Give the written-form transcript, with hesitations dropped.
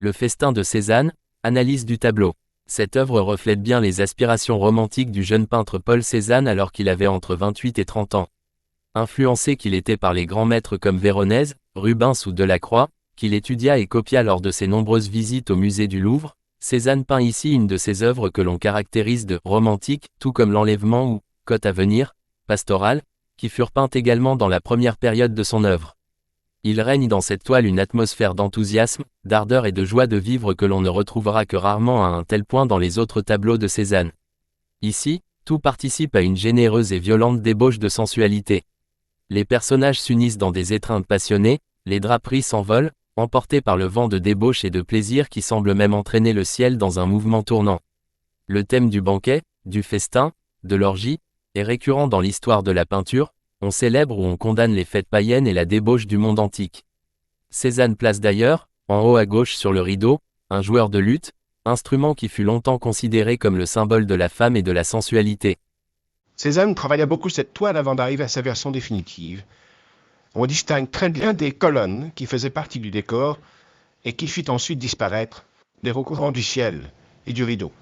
Le festin de Cézanne, analyse du tableau. Cette œuvre reflète bien les aspirations romantiques du jeune peintre Paul Cézanne alors qu'il avait entre 28 et 30 ans. Influencé qu'il était par les grands maîtres comme Véronèse, Rubens ou Delacroix, qu'il étudia et copia lors de ses nombreuses visites au musée du Louvre, Cézanne peint ici une de ses œuvres que l'on caractérise de romantique, tout comme l'Enlèvement ou Côte à venir, pastorale, qui furent peintes également dans la première période de son œuvre. Il règne dans cette toile une atmosphère d'enthousiasme, d'ardeur et de joie de vivre que l'on ne retrouvera que rarement à un tel point dans les autres tableaux de Cézanne. Ici, tout participe à une généreuse et violente débauche de sensualité. Les personnages s'unissent dans des étreintes passionnées, les draperies s'envolent, emportées par le vent de débauche et de plaisir qui semble même entraîner le ciel dans un mouvement tournant. Le thème du banquet, du festin, de l'orgie, est récurrent dans l'histoire de la peinture. On célèbre ou on condamne les fêtes païennes et la débauche du monde antique. Cézanne place d'ailleurs, en haut à gauche sur le rideau, un joueur de luth, instrument qui fut longtemps considéré comme le symbole de la femme et de la sensualité. Cézanne travailla beaucoup cette toile avant d'arriver à sa version définitive. On distingue très bien des colonnes qui faisaient partie du décor et qui fit ensuite disparaître des recourants du ciel et du rideau.